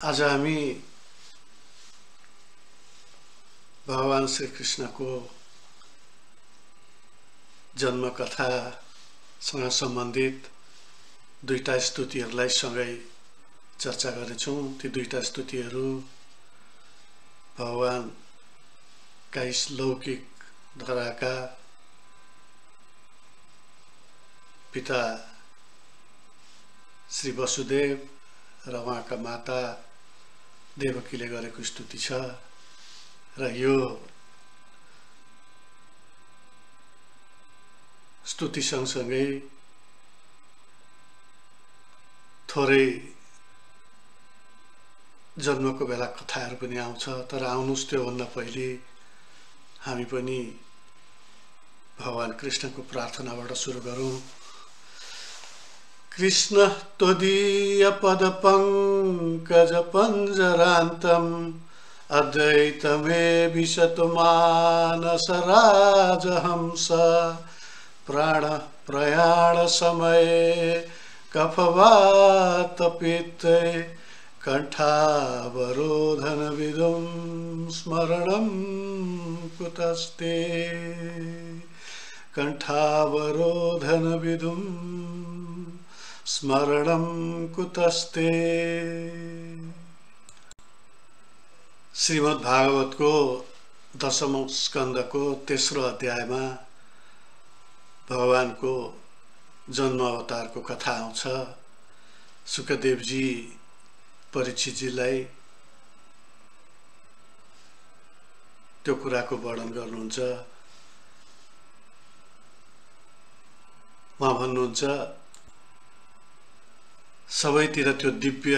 आज हामी भगवान श्री कृष्णको जन्म कथासँग सम्बन्धित दुईटा स्तुतिहरूलाई सँगै चर्चा गर्नेछौँ। ती दुईटा स्तुतिहरू भगवानका लौकिक धराका पिता श्री वसुदेव र उहाँका माता देवकीले गरेको स्तुति छ र यो स्तुति सँगसँगै थोरै जन्मको बेला कथाहरू पनि आउँछ। तर आउनुस् त्योभन्दा पहिले हामी पनि भगवान कृष्णको प्रार्थनाबाट सुरु गरौँ। कृष्ण त्वदीय पद पंकज पंजरान्तम् अद्वैतमे विशतु मानस राजहंस प्राण प्रयाण समये कफवात पित्ते कंठावरोधन विदुं स्मरणं कुतस्ते कंठावरोधन विदुं स्मरणं कुतस्ते। श्रीमद् भागवतको दशमौं स्कन्धको तेस्रो अध्यायमा भगवानको जन्म अवतारको कथा आउँछ। सुकदेवजी परीक्षितजीलाई त्यो कुराको वर्णन गर्नुहुन्छ। उहाँ भन्नुहुन्छ सबैतिर त्यो दिव्य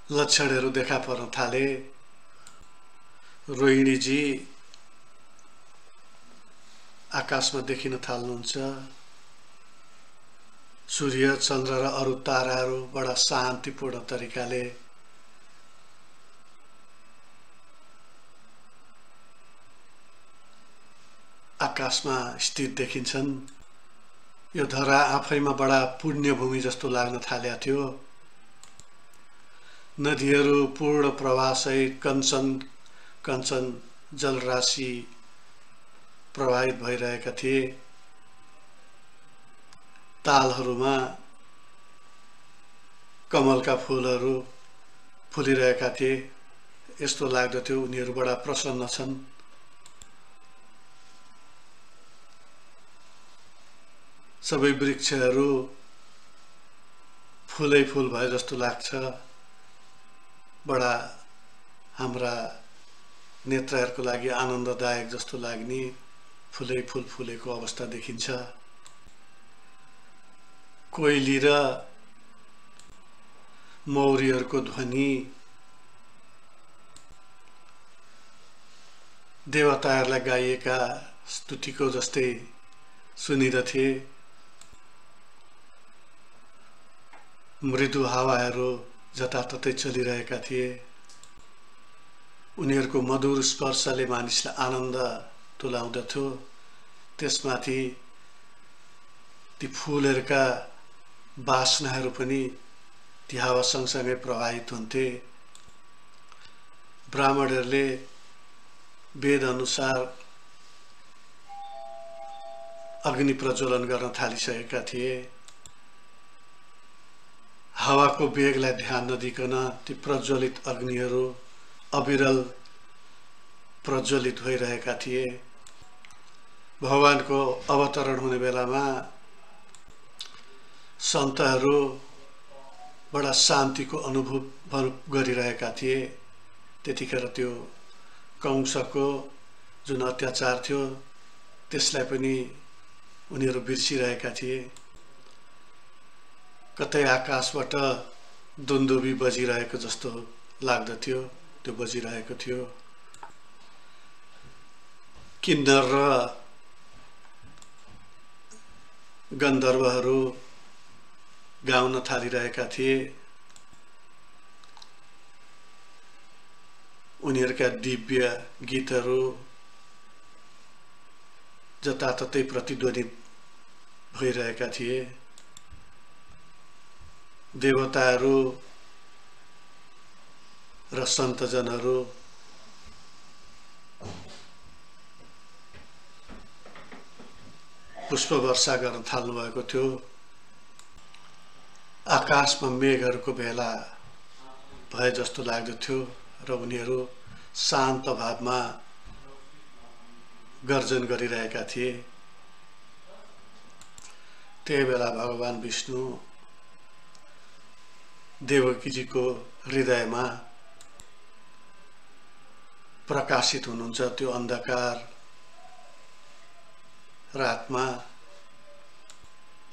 लक्षणहरू देखा पर्न थाले। रोहिणीजी आकाशमा देखिन थाल्नुहुन्छ। सूर्य चन्द्र र अरू ताराहरू बडा शान्तिपूर्ण तरिकाले आकाशमा स्थित देखिन्छन्। यो धरा आफैमा बडा पुण्यभूमि जस्तो लाग्न थालेको थियो। नदीहरू पूर्ण प्रवाहसहित कञ्चन जलराशि प्रवाहित भइरहेका थिए। तालहरूमा कमलका फूलहरू फुलिरहेका थिए। यस्तो लाग्दथ्यो उनीहरू बडा प्रसन्न छन्। सबै वृक्षहरू फूलै फूल भए जस्तो लाग्छ। बडा हाम्रा नेत्रहरूको लागि आनन्ददायक जस्तो लाग्ने फूलै फूल फुलेको अवस्था देखिन्छ। कोइली र मौरीहरूको ध्वनि देवताहरूलाई गाइएका स्तुतिको जस्तै सुनिरहे। मृदु हावाहरू जताततै चलिरहेका थिए। उनीहरूको मधुर स्पर्शले मानिसलाई आनन्द तुल्याउँदथ्यो। त्यसमाथि ती फूलहरूका वासनाहरू पनि ती हावा सँगसँगै प्रवाहित हुन्थे। ब्राह्मणहरूले वेद अनुसार अग्नि प्रज्वलन गर्न थालिसकेका थिए। हावाको वेगलाई ध्यान नदिकन ती प्रज्वलित अग्निहरू अविरल प्रज्वलित भइरहेका थिए। भगवानको अवतरण हुने बेलामा सन्तहरू बडा शान्तिको अनुभव गरिरहेका थिए। त्यतिखेर त्यो कंसको जुन अत्याचार थियो त्यसलाई पनि उनीहरू बिर्सिरहेका थिए। कतै आकाशबाट दुन्दुभी बजिरहेको जस्तो लाग्दथ्यो। त्यो बजिरहेको थियो। किन्नर र गन्धर्वहरू गाउन थालिरहेका थिए। उनीहरूका दिव्य गीतहरू जताततै प्रतिध्वनित भइरहेका थिए। देवताहरू र सन्तजनहरू पुष्प वर्षा गर्न थाल्नु भएको थियो। आकाशमा मेघहरूको भेला भए जस्तो लाग्दथ्यो र उनीहरू शान्त भावमा गर्जन गरिरहेका थिए। त्यही बेला भगवान विष्णु देवकीजीको हृदयमा प्रकाशित हुनुहुन्छ। त्यो अन्धकार रातमा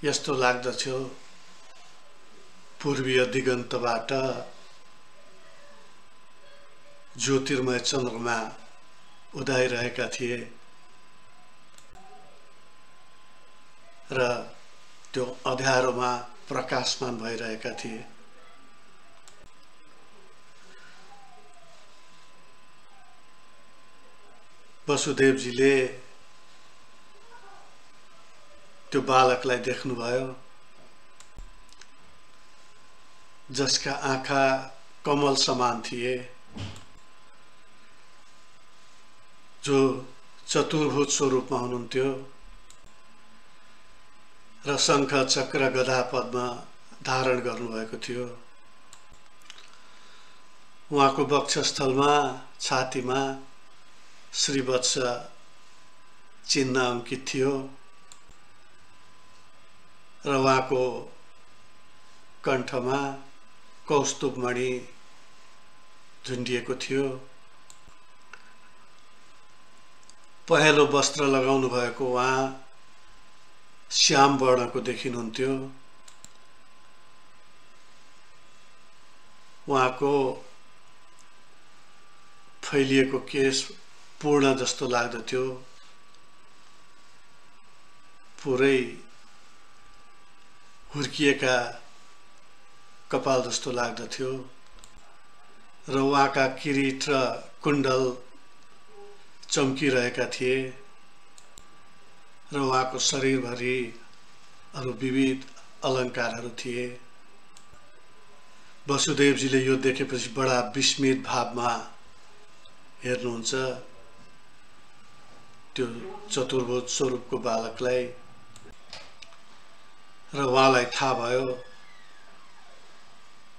यस्तो लाग्दथ्यो पूर्वीय दिगन्तबाट ज्योतिर्मय चन्द्रमा उदाइरहेका थिए र त्यो अँध्यारोमा प्रकाशमान भइरहेका थिए। वसुदेवजीले त्यो बालकलाई देख्नुभयो जसका आँखा कमल समान थिए, जो चतुर्भुज स्वरूपमा हुनुहुन्थ्यो र शङ्ख चक्र गदा पद्म धारण गर्नुभएको थियो। उहाँको वक्षस्थलमा छातीमा श्रीवत्स चिन्ह अंकित थियो र उहाँको कण्ठमा कौस्तुभमणि झुन्डिएको थियो। पहेँलो वस्त्र लगाउनु भएको उहाँ श्याम वर्णको देखिनुहुन्थ्यो। उहाँको फैलिएको केश पूर्ण जस्तो लाग्दथ्यो, पुरै हुर्किएका कपाल जस्तो लाग्दथ्यो र उहाँका किरीट र कुण्डल चम्किरहेका थिए र उहाँको शरीरभरि अरू विविध अलङ्कारहरू थिए। वसुदेवजीले यो देखेपछि बडा विस्मित भावमा हेर्नुहुन्छ त्यो चतुर्भुज स्वरूपको बालकलाई र उहाँलाई थाहा भयो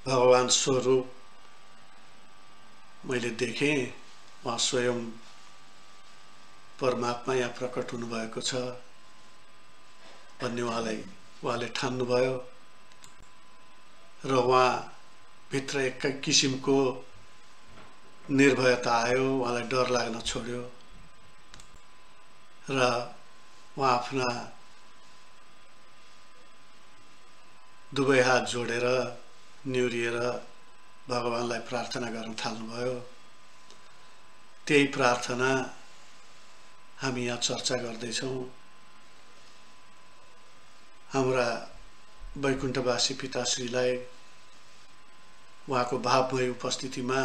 भगवान स्वरूप मैले देखेँ, उहाँ स्वयं परमात्मा यहाँ प्रकट हुनुभएको छ भन्ने उहाँले ठान्नुभयो र उहाँ भित्र एक किसिमको निर्भयता आयो, उहाँलाई डर लाग्न छोड्यो र उहाँ आफ्ना दुवै हात जोडेर निहुरिएर भगवानलाई प्रार्थना गर्न थाल्नुभयो। त्यही प्रार्थना हामी यहाँ चर्चा गर्दैछौँ। हाम्रा वैकुण्ठवासी पिताश्रीलाई उहाँको भावमय उपस्थितिमा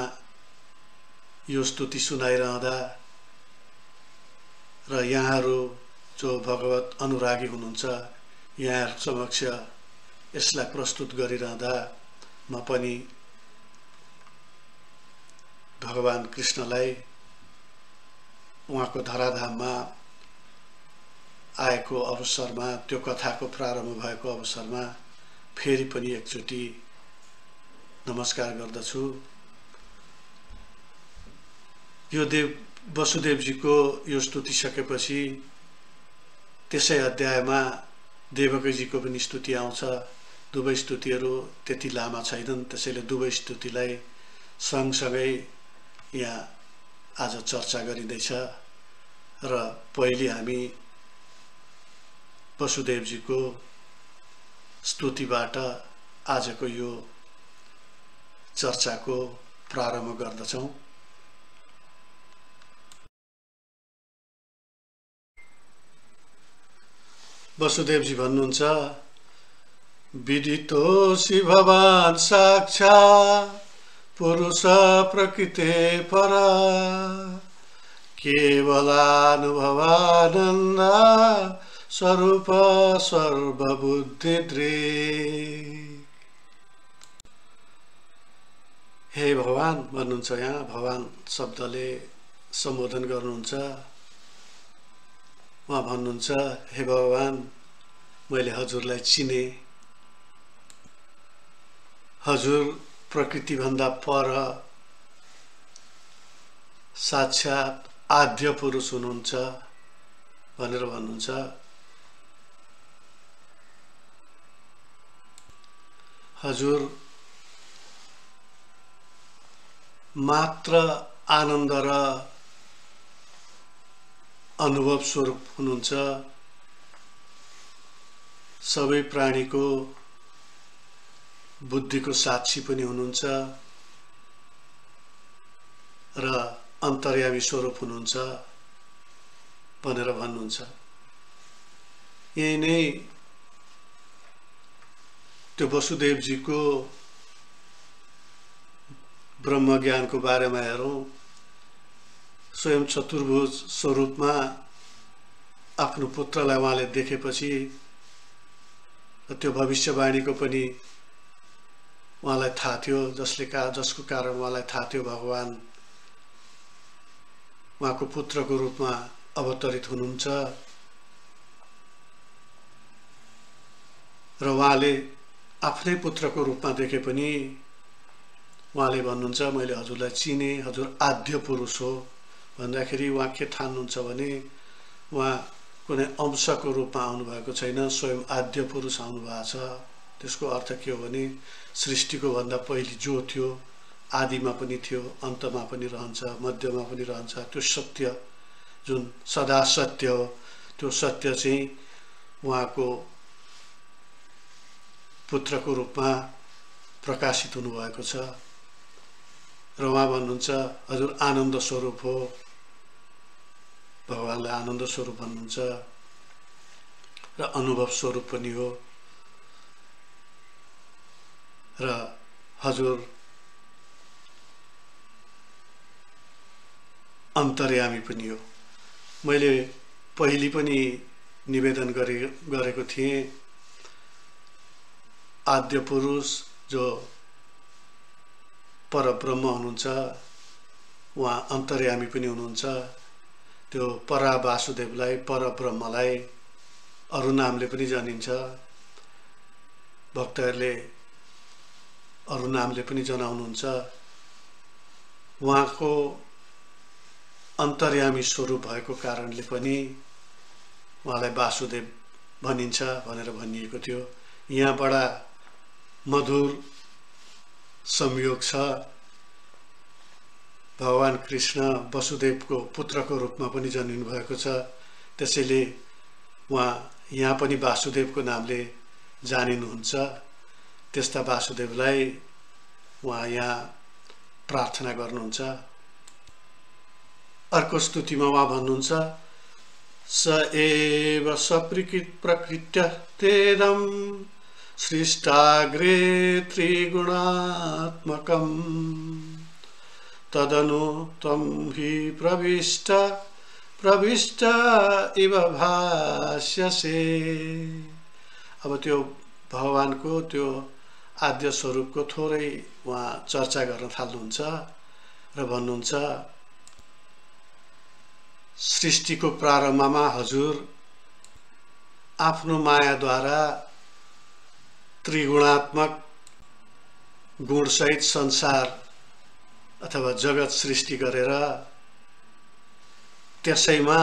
यो स्तुति सुनाइरहँदा र यहाँहरू जो भगवत अनुरागी हुनुहुन्छ यहाँ समक्ष यसलाई प्रस्तुत गरिरहँदा म पनि भगवान कृष्णलाई उहाँको धराधाममा आएको अवसरमा, त्यो कथाको प्रारम्भ भएको अवसरमा फेरि पनि एकचोटि नमस्कार गर्दछु। यो वसुदेवजीको यो स्तुति सकेपछि त्यसै अध्यायमा देवकीजीको पनि स्तुति आउँछ। दुवै स्तुतिहरू त्यति लामा छैनन्, त्यसैले दुवै स्तुतिलाई सँगसँगै यहाँ आज चर्चा गरिँदैछ र पहिले हामी वसुदेवजीको स्तुतिबाट आजको यो चर्चाको प्रारम्भ गर्दछौँ। वसुदेवजी भन्नुहुन्छ, विदितोऽसि भवान् साक्षात् पुरुष प्रकृते परा केवलानुभवानन्द स्वरूप सर्वबुद्धिदृक्। हे भगवान भन्नुहुन्छ। यहाँ भगवान शब्दले सम्बोधन गर्नुहुन्छ। उहाँ भन्नुहुन्छ, हे भगवान मैले हजुरलाई चिने। हजुर प्रकृतिभन्दा पर साक्षात आद्य पुरुष हुनुहुन्छ भनेर भन्नुहुन्छ। हजुर मात्र आनन्द र अनुभव स्वरूप हुनुहुन्छ। सबै प्राणीको बुद्धिको साक्षी पनि हुनुहुन्छ र अन्तर्यामी स्वरूप हुनुहुन्छ भनेर भन्नुहुन्छ। यही नै त्यो वसुदेवजीको ब्रह्म ज्ञानको बारेमा हेरौँ। स्वयं चतुर्भुज स्वरूपमा आफ्नो पुत्रलाई उहाँले देखेपछि त्यो भविष्यवाणीको पनि उहाँलाई थाहा थियो, जसको कारण उहाँलाई थाहा थियो भगवान उहाँको पुत्रको रूपमा अवतरित हुनुहुन्छ र उहाँले आफ्नै पुत्रको रूपमा देखे पनि उहाँले भन्नुहुन्छ मैले हजुरलाई चिने, हजुर आद्य पुरुष हो भन्दाखेरि उहाँ के ठान्नुहुन्छ भने उहाँ कुनै अंशको रूपमा आउनुभएको छैन, स्वयं आद्य पुरुष आउनुभएको छ। त्यसको अर्थ के हो भने सृष्टिको भन्दा पहिले जो थियो, आदिमा पनि थियो, अन्तमा पनि रहन्छ, मध्यमा पनि रहन्छ। त्यो सत्य जुन सदा सत्य हो, त्यो सत्य चाहिँ उहाँको पुत्रको रूपमा प्रकाशित हुनुभएको छ र उहाँ भन्नुहुन्छ हजुर आनन्द स्वरूप हो। भगवानलाई आनन्द स्वरूप भन्नुहुन्छ र अनुभव स्वरूप पनि हो र हजुर अन्तर्यामी पनि हो। मैले पहिले पनि निवेदन गरेको थिएँ, आद्य पुरुष जो परब्रह्म हुनुहुन्छ उहाँ अन्तर्यामी पनि हुनुहुन्छ। त्यो परा वासुदेवलाई, परब्रह्मलाई अरु नामले पनि जानिन्छ, भक्तहरूले अरु नामले पनि जनाउनुहुन्छ। उहाँको अन्तर्यामी स्वरूप भएको कारणले पनि उहाँलाई वासुदेव भनिन्छ भनेर भनिएको थियो। यहाँ बडा मधुर संयोग छ। भगवान कृष्ण वसुदेवको पुत्रको रूपमा पनि जन्मिनु भएको छ, त्यसैले उहाँ यहाँ पनि वासुदेवको नामले जानिनुहुन्छ। त्यस्ता वासुदेवलाई उहाँ यहाँ प्रार्थना गर्नुहुन्छ। अर्को स्तुतिमा उहाँ भन्नुहुन्छ स एव प्रकृत्य तेदं सृष्टाग्रे त्रिगुणात्मकम् तदनु त्वं हि प्रविष्ट इव भाष्यसे। अब त्यो भगवानको त्यो आद्य स्वरूपको थोरै उहाँ चर्चा गर्न थाल्नुहुन्छ र भन्नुहुन्छ सृष्टिको प्रारम्भमा हजुर आफ्नो मायाद्वारा त्रिगुणात्मक गुणसहित संसार अथवा जगत सृष्टि गरेर त्यसैमा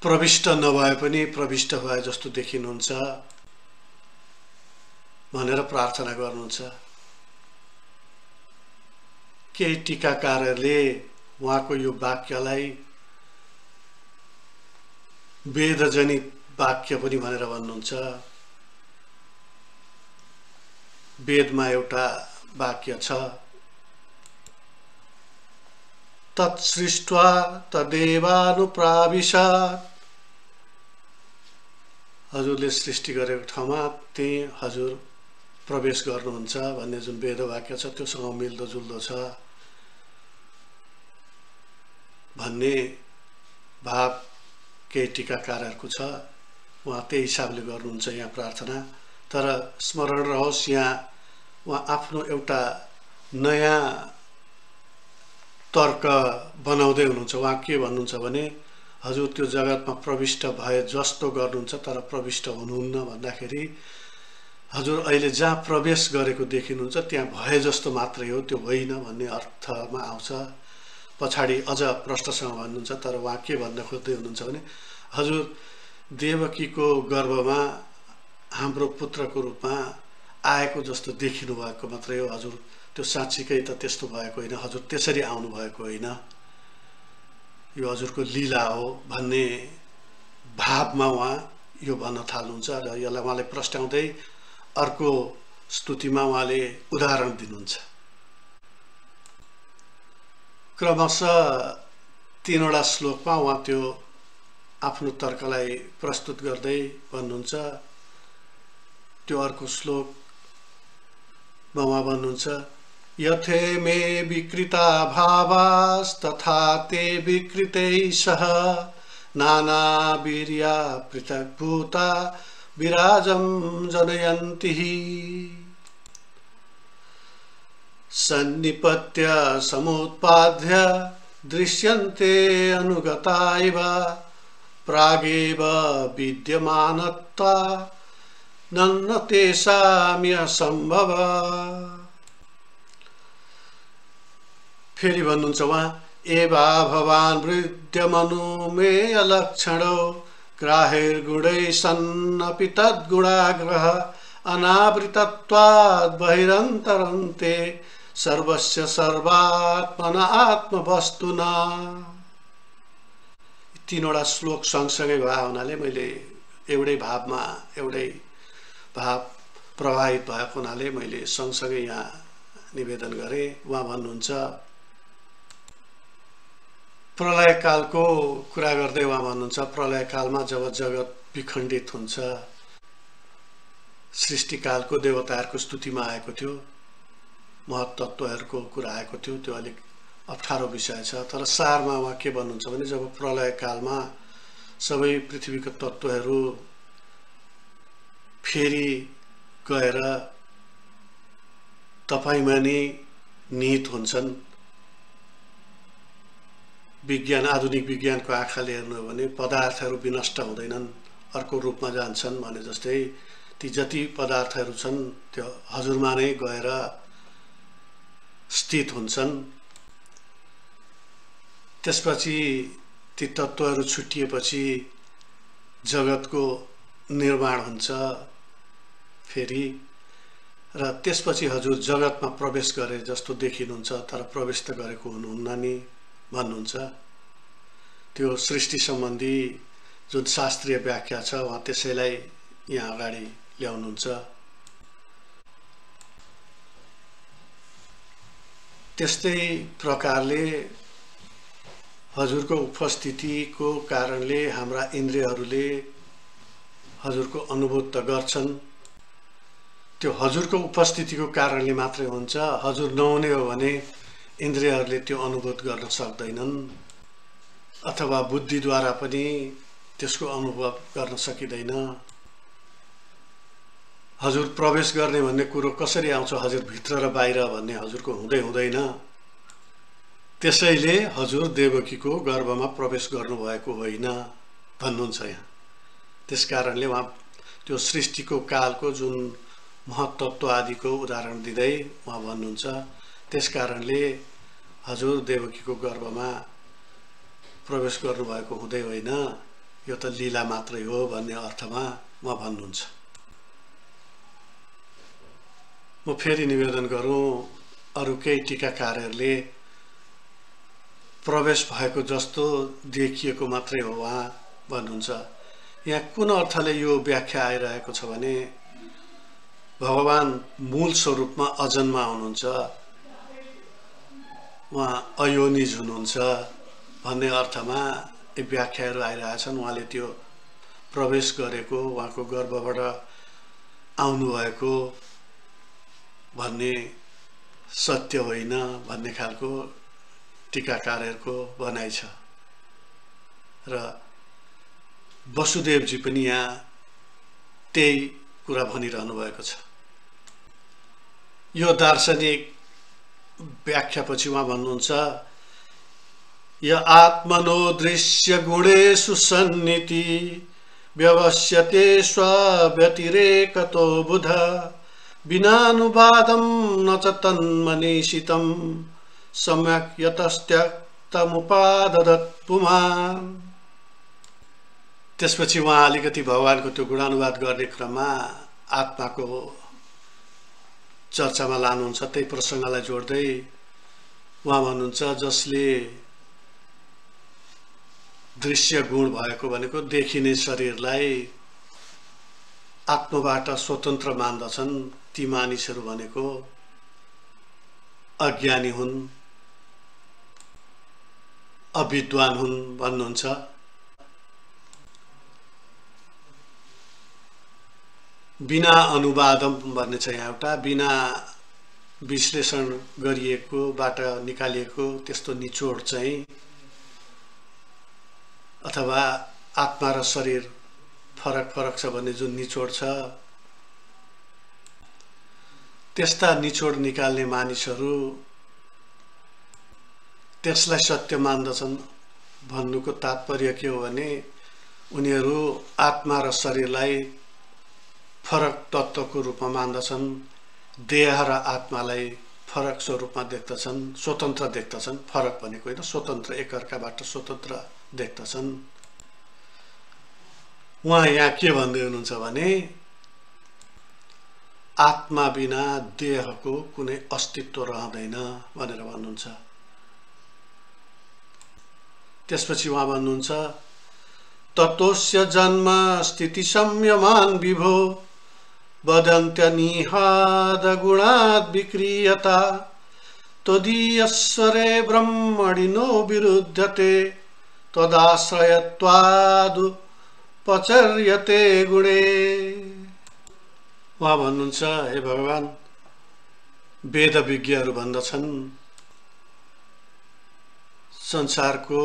प्रविष्ट नभए पनि प्रविष्ट भए जस्तो देखिनुहुन्छ भनेर प्रार्थना गर्नुहुन्छ। केही टीकाकारहरूले उहाँको यो वाक्यलाई वेदजनित वाक्य पनि भनेर भन्नुहुन्छ। वेदमा एउटा वाक्य छ तत्सृष्ट्वा तदेवानुप्राविशत्, हजुरले सृष्टि गरेको ठाउँमा त्यही हजुर प्रवेश गर्नुहुन्छ भन्ने जुन वेद वाक्य छ त्योसँग मिल्दो जुल्दो छ भन्ने भाव केही टीकाकारहरूको छ। उहाँ त्यही हिसाबले गर्नुहुन्छ यहाँ प्रार्थना। तर स्मरण रहोस्, यहाँ उहाँ आफ्नो एउटा नयाँ तर्क बनाउँदै हुनुहुन्छ। उहाँ के भन्नुहुन्छ भने हजुर त्यो जगतमा प्रविष्ट भए जस्तो गर्नुहुन्छ तर प्रविष्ट हुनुहुन्न भन्दाखेरि हजुर अहिले जहाँ प्रवेश गरेको देखिनुहुन्छ त्यहाँ भए जस्तो मात्रै हो, त्यो होइन भन्ने अर्थमा आउँछ। पछाडि अझ प्रश्नसँग भन्नुहुन्छ, तर उहाँ के भन्न खोज्दै हुनुहुन्छ भने हजुर देवकीको गर्भमा हाम्रो पुत्रको रूपमा आएको जस्तो देखिनु भएको मात्रै हो, हजुर त्यो साँच्चीकै त त्यस्तो भएको होइन, हजुर त्यसरी आउनु भएको होइन, यो हजुरको लीला हो भन्ने भावमा उहाँ यो भन्न थाल्नुहुन्छ। र यसलाई उहाँले प्रस्ट्याउँदै अर्को स्तुतिमा उहाँले उदाहरण दिनुहुन्छ। क्रमशः 3 वटा श्लोकमा उहाँ त्यो आफ्नो तर्कलाई प्रस्तुत गर्दै भन्नुहुन्छ। त्यो अर्को श्लोकमा उहाँ भन्नुहुन्छ यथे मे विकृता भावास्तथा ते विकृतैः सह नाना वीर्या पृथग्भूता विराजं जनयन्ति सन्निपत्य समुत्पाद्य दृश्यन्ते अनुगता इव प्रागेव विद्यमानत्वा नन्न तेषाम्यसम्भव। फेरि भन्नुहुन्छ उहाँ एवा भवान् वृद्ध्यमनुमेय लक्षणो ग्राहैर्गुणैः सन्नपि तद्गुणाग्रह अनावृतत्वाद् बहिरन्तरन्ते सर्वस्य सर्वात्मना आत्मवस्तुना। 3 वटा श्लोक सँगसँगै भए हुनाले मैले एउटै भाव प्रभावित भएको हुनाले मैले सँगसँगै यहाँ निवेदन गरेँ। उहाँ भन्नुहुन्छ प्रलय कालको कुरा गर्दै उहाँ भन्नुहुन्छ प्रलय कालमा जब जगत विखण्डित हुन्छ, सृष्टिकालको देवताहरूको स्तुतिमा आएको थियो, महत्त्वहरूको कुरा आएको थियो, त्यो अलिक अप्ठ्यारो विषय छ। तर सारमा उहाँ के भन्नुहुन्छ भने जब प्रलय कालमा सबै पृथ्वीका तत्त्वहरू फेरि गएर तपाईमा नै निहित हुन्छन्, विज्ञान आधुनिक विज्ञानको आँखाले हेर्नु हो भने पदार्थहरू विनष्ट हुँदैनन्, अर्को रूपमा जान्छन् भने जस्तै ती जति पदार्थहरू छन् त्यो हजुरमा नै गएर स्थित हुन्छन्। त्यसपछि ती तत्त्वहरू छुट्टिएपछि जगतको निर्माण हुन्छ फेरि, र त्यसपछि हजुर जगतमा प्रवेश गरे जस्तो देखिनुहुन्छ तर प्रवेश त गरेको हुनुहुन्न नि भन्नुहुन्छ। त्यो सृष्टि सम्बन्धी जुन शास्त्रीय व्याख्या छ उहाँ त्यसैलाई यहाँ अगाडि ल्याउनुहुन्छ। त्यस्तै प्रकारले हजुरको उपस्थितिको कारणले हाम्रा इन्द्रियहरूले हजुरको अनुभूत त गर्छन्, त्यो हजुरको उपस्थितिको कारणले मात्रै हुन्छ। हजुर नहुने हो भने इन्द्रियहरूले त्यो अनुभूत गर्न सक्दैनन्, अथवा बुद्धिद्वारा पनि त्यसको अनुभव गर्न सकिँदैन। हजुर प्रवेश गर्ने भन्ने कुरो कसरी आउँछ, हजुर भित्र र बाहिर भन्ने हजुरको हुँदैन। त्यसैले हजुर देवकीको गर्भमा प्रवेश गर्नुभएको होइन भन्नुहुन्छ यहाँ। त्यसकारणले उहाँ त्यो सृष्टिको कालको जुन महत्त्व आदिको उदाहरण दिँदै उहाँ भन्नुहुन्छ त्यसकारणले हजुर देवकीको गर्भमा प्रवेश गर्नुभएको हुँदै होइन, यो त लीला मात्रै हो भन्ने अर्थमा उहाँ भन्नुहुन्छ। म फेरि निवेदन गरौँ, अरू केही टीकाकारहरूले प्रवेश भएको जस्तो देखिएको मात्रै हो उहाँ भन्नुहुन्छ। यहाँ कुन अर्थले यो व्याख्या आइरहेको छ भने भगवान मूल स्वरूपमा अजन्मा हुनुहुन्छ, उहाँ अयोनिज हुनुहुन्छ भन्ने अर्थमा यी व्याख्याहरू आइरहेछन्। उहाँले त्यो प्रवेश गरेको, उहाँको गर्भबाट आउनुभएको भन्ने सत्य होइन भन्ने खालको टीकाकारहरूको भनाइ छ। र वसुदेवजी पनि यहाँ त्यही कुरा भनिरहनु भएको छ। यो दार्शनिक व्याख्यापछि उहाँ भन्नुहुन्छ, य आत्मनो दृश्य गुणेषु सन्निति व्यवस्यते स्वव्यतिरेकतो बुध बिनानुवादं न च तन्मनीषितं सम्यक् यतस्त्यक्तमुपाददत् पुमान्। त्यसपछि उहाँ अलिकति भगवानको त्यो गुणानुवाद गर्ने क्रममा आत्माको चर्चामा लानुहुन्छ। त्यही प्रसङ्गलाई जोड्दै उहाँ भन्नुहुन्छ, जसले दृश्य गुण भएको भनेको देखिने शरीरलाई आत्माबाट स्वतन्त्र मान्दछन्, ती मानिसहरू भनेको अज्ञानी हुन्, अविद्वान हुन् भन्नुहुन्छ। बिना अनुवादम भन्ने छ यहाँ एउटा, बिना विश्लेषण गरिएकोबाट निकालिएको त्यस्तो निचोड चाहिँ, अथवा आत्मा र शरीर फरक फरक छ भन्ने जुन निचोड छ, त्यस्ता निचोड निकाल्ने मानिसहरू त्यसलाई सत्य मान्दछन्। भन्नुको तात्पर्य के हो भने उनीहरू आत्मा र शरीरलाई फरक तत्त्वको रूपमा मान्दछन्, देह र आत्मालाई फरक स्वरूपमा देख्दछन्, स्वतन्त्र देख्दछन्। फरक भनेको होइन, स्वतन्त्र, एकअर्काबाट स्वतन्त्र देख्दछन्। उहाँ यहाँ के भन्दै हुनुहुन्छ भने आत्मा बिना देहको कुनै अस्तित्व रहँदैन भनेर भन्नुहुन्छ। त्यसपछि उहाँ भन्नुहुन्छ, ततोस्य जन्म स्थिति संयमान विभो वदन्त्यनिहाद गुणाद् विक्रियता तदीयस्वरे ब्रह्मणिनो विरुध्यते तदाश्रयत्वादु पचर्यते गुणे। उहाँ भन्नुहुन्छ, हे भगवान, वेद विज्ञहरू भन्दछन् संसारको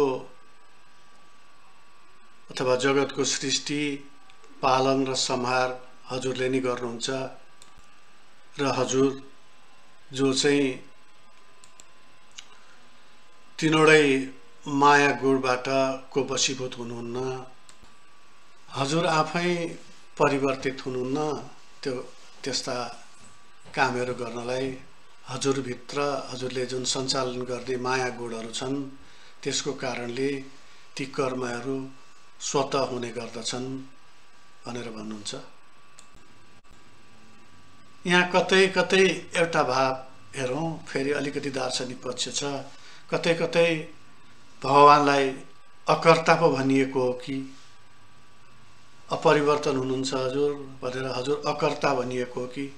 अथवा जगतको सृष्टि, पालन र संहार हजुरले नै गर्नुहुन्छ र हजुर जो चाहिँ तीनवटै माया गुणबाट को वशीभूत हुनुहुन्न, हजुर आफै परिवर्तित हुनुहुन्न। त्यो त्यस्ता कामहरू गर्नलाई हजुरभित्र हजुरले जुन सञ्चालन गर्ने माया गुणहरू छन्, त्यसको कारणले ती कर्महरू स्वतः हुने गर्दछन् भनेर भन्नुहुन्छ। यहाँ कतै कतै एउटा भाव हेरौँ, फेरि अलिकति दार्शनिक पक्ष छ। कतै कतै भगवानलाई अकर्ता पो भनिएको हो कि अपरिवर्तन हुनुहुन्छ हजुर भनेर हजुर अकर्ता भनिएको हो कि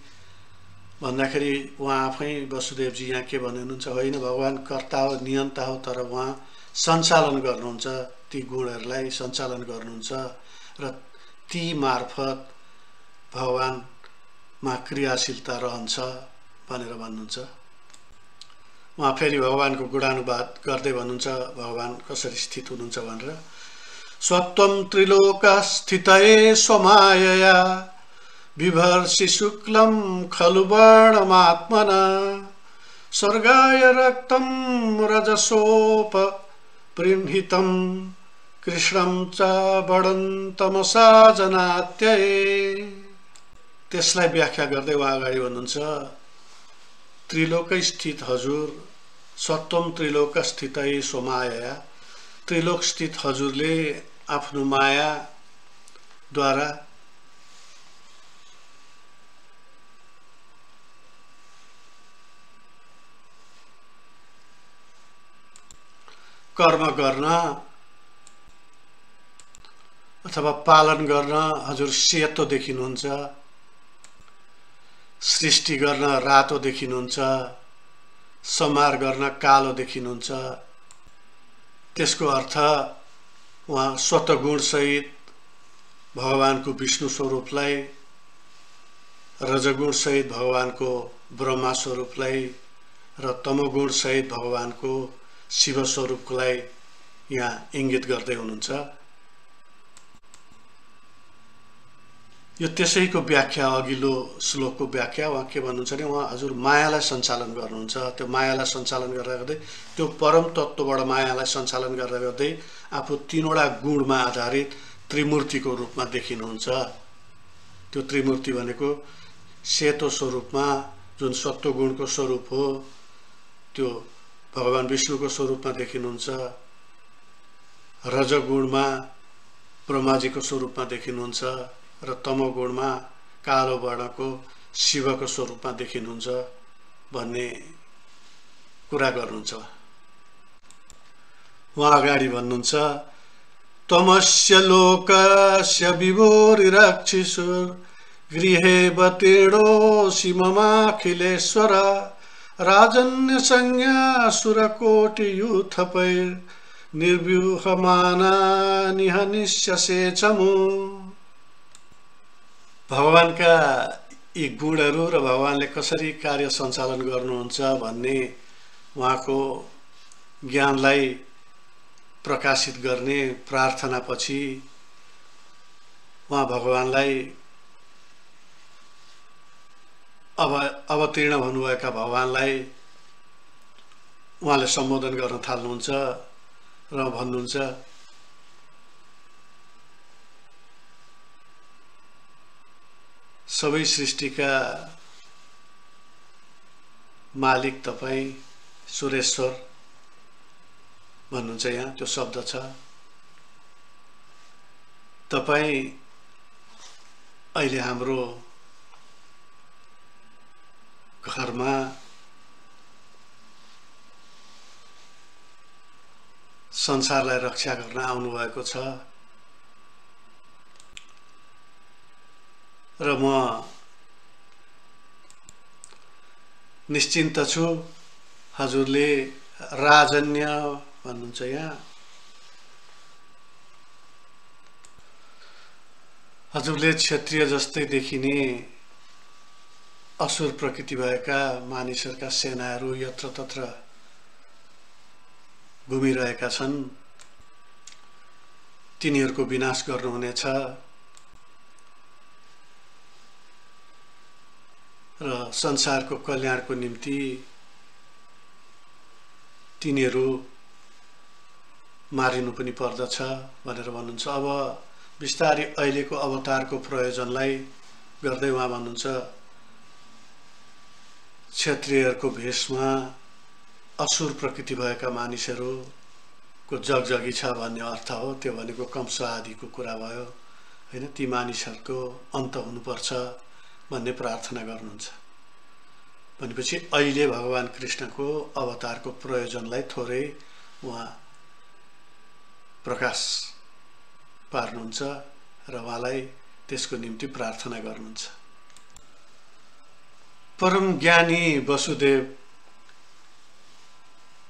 भन्दाखेरि उहाँ आफै वसुदेवजी यहाँ के भन्नुहुन्छ, होइन, भगवान कर्ता हो, नियन्ता हो, तर उहाँ सञ्चालन गर्नुहुन्छ, ती गुणहरूलाई सञ्चालन गर्नुहुन्छ र ती मार्फत भगवानमा क्रियाशीलता रहन्छ भनेर भन्नुहुन्छ। उहाँ फेरि भगवानको गुणानुवाद गर्दै भन्नुहुन्छ भगवान कसरी स्थित हुनुहुन्छ भनेर। स्वत्वं त्रिलोकस्थितये स्वमायया बिभर्षि शुक्लं खलु वर्णमात्मना स्वर्गाय रक्तं रजसोप प्रीणितं कृष्णं च बडन्तमसा जनात्यये। त्यसलाई व्याख्या गर्दै उहाँ अगाडि भन्नुहुन्छ, त्रिलोकै स्थित हजुर, सत्वम त्रिलोक स्थितै स्वमाया, त्रिलोक स्थित हजुरले आफ्नो मायाद्वारा कर्म गर्न अथवा पालन गर्न हजुर सेतो देखिनुहुन्छ, सृष्टि गर्न रातो देखिनुहुन्छ, संहार गर्न कालो देखिनुहुन्छ। त्यसको अर्थ उहाँ स्वतगुण सहित भगवानको विष्णु स्वरूपलाई, रजगुण सहित भगवानको ब्रह्मा स्वरूपलाई र तमोगुण सहित भगवानको शिव स्वरूपलाई यहाँ इंगित गर्दै हुनुहुन्छ। यो त्यसैको व्याख्या अघिल्लो श्लोकको व्याख्या उहाँ के भन्नुहुन्छ भने उहाँ हजुर मायालाई सञ्चालन गर्नुहुन्छ। त्यो मायालाई सञ्चालन गर्दा गर्दै त्यो परम तत्त्वबाट मायालाई सञ्चालन गर्दा गर्दै आफू तीनवटा गुणमा आधारित त्रिमूर्तिको रूपमा देखिनुहुन्छ। त्यो त्रिमूर्ति भनेको सेतो स्वरूपमा जुन सत्वगुणको स्वरूप हो त्यो भगवान विष्णुको स्वरूपमा देखिनुहुन्छ। रजगुणमा ब्रह्माजीको स्वरूपमा देखिनुहुन्छ र तमोगुणमा कालो वर्णको शिवको स्वरूपमा देखिनुहुन्छ भन्ने कुरा गर्नुहुन्छ। उहाँ अगाडि भन्नुहुन्छ तमस्य लोकस्य विभोरिरक्षिसुर गृहे बतीर्णोऽसि ममाखिलेश्वर राजन्य संज्ञा सुरकोटि यूथपैर् निर्व्यूहमाना निहनिष्यसे चमु। भगवानका यी गुणहरू र भगवानले कसरी कार्य सञ्चालन गर्नुहुन्छ भन्ने उहाँको ज्ञानलाई प्रकाशित गर्ने प्रार्थनापछि उहाँ भगवानलाई अवतीर्ण हुनुभएका भगवानलाई उहाँले सम्बोधन गर्न थाल्नुहुन्छ र भन्नुहुन्छ सबै सृष्टिका मालिक तपाईं सुरेश्वर भन्नुहुन्छ। यहाँ त्यो शब्द छ। तपाईं अहिले हाम्रो घरमा संसारलाई रक्षा गर्न आउनुभएको छ र म निश्चिन्त छु। हजुरले राजन्य भन्नुहुन्छ। यहाँ हजुरले क्षत्रिय जस्तै देखिने असुर प्रकृति भएका मानिसहरूका सेनाहरू यत्रतत्र घुमिरहेका छन्। तिनीहरूको विनाश गर्नुहुनेछ र संसारको कल्याणको निम्ति तिनीहरू मारिनु पनि पर्दछ भनेर भन्नुहुन्छ। अब बिस्तारै अहिलेको अवतारको प्रयोजनलाई गर्दै उहाँ भन्नुहुन्छ क्षत्रियहरूको भेषमा असुर प्रकृति भएका मानिसहरूको जगजगी छ भन्ने अर्थ हो। त्यो भनेको कंस आदिको कुरा भयो हैन। ती मानिसहरूको अन्त हुनुपर्छ भन्ने प्रार्थना गर्नुहुन्छ। भनेपछि अहिले भगवान कृष्णको अवतारको प्रयोजनलाई थोरै उहाँ प्रकाश पार्नुहुन्छ र उहाँलाई त्यसको निम्ति प्रार्थना गर्नुहुन्छ। परम ज्ञानी वसुदेव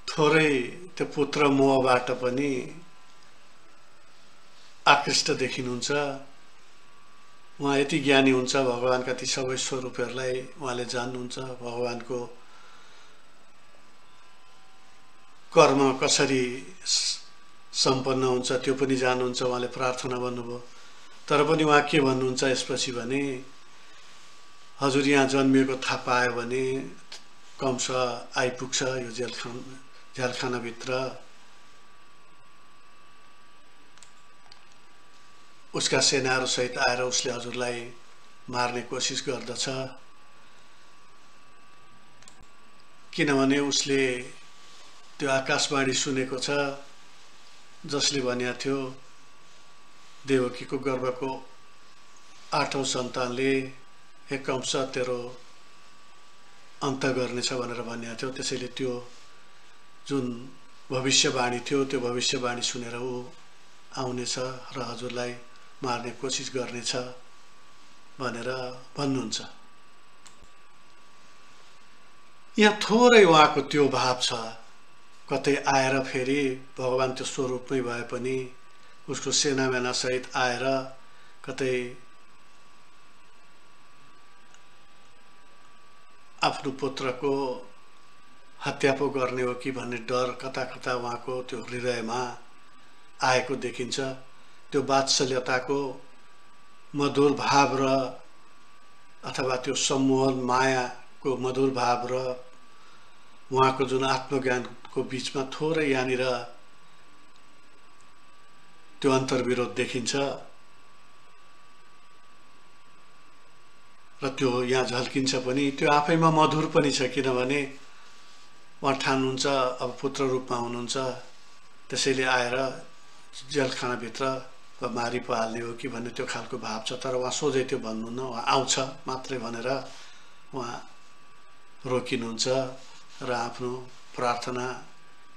थोरै त्यो पुत्र मोहबाट पनि आकृष्ट देखिनुहुन्छ। उहाँ यति ज्ञानी हुन्छ भगवानका ती सबै स्वरूपहरूलाई उहाँले जान्नुहुन्छ। भगवानको कर्म कसरी सम्पन्न हुन्छ त्यो पनि जान्नुहुन्छ। उहाँले प्रार्थना भन्नुभयो। तर पनि उहाँ के भन्नुहुन्छ यसपछि भने हजुर यहाँ जन्मिएको थाहा पायो भने कंस आइपुग्छ यो झ्यालखानाभित्र। उसका सेनाहरू सहित आएर उसले हजुरलाई मार्ने कोसिस गर्दछ। किनभने उसले त्यो आकाशवाणी सुनेको छ जसले भनेको थियो देवकीको गर्भको 8औं सन्तानले हे कंस तेरो अन्त गर्नेछ भनेर भनेको थियो। त्यसैले त्यो जुन भविष्यवाणी थियो त्यो भविष्यवाणी सुनेर ऊ आउनेछ र हजुरलाई मार्ने कोसिस गर्नेछ भनेर भन्नुहुन्छ। यहाँ थोरै उहाँको त्यो भाव छ। कतै आएर फेरि भगवान त्यो स्वरूपमै भए पनि उसको सेनामेना सहित आएर कतै आफ्नो पुत्रको हत्या पो गर्ने हो कि भन्ने डर कता कता उहाँको त्यो हृदयमा आएको देखिन्छ। त्यो वात्सल्यताको मधुर भाव र अथवा त्यो सम्मोहन मायाको मधुर भाव र उहाँको जुन आत्मज्ञानको बीचमा थोरै यहाँनिर त्यो अन्तर्विरोध देखिन्छ र त्यो यहाँ झल्किन्छ पनि। त्यो आफैमा मधुर पनि छ, किनभने उहाँ ठान्नुहुन्छ अब पुत्र रूपमा हुनुहुन्छ, त्यसैले आएर जेलखानाभित्र मारी पो हाल्ने हो कि भन्ने त्यो खालको भाव छ। तर उहाँ सोझै त्यो भन्नुहुन्न, उहाँ आउँछ मात्रै भनेर उहाँ रोकिनुहुन्छ र आफ्नो प्रार्थना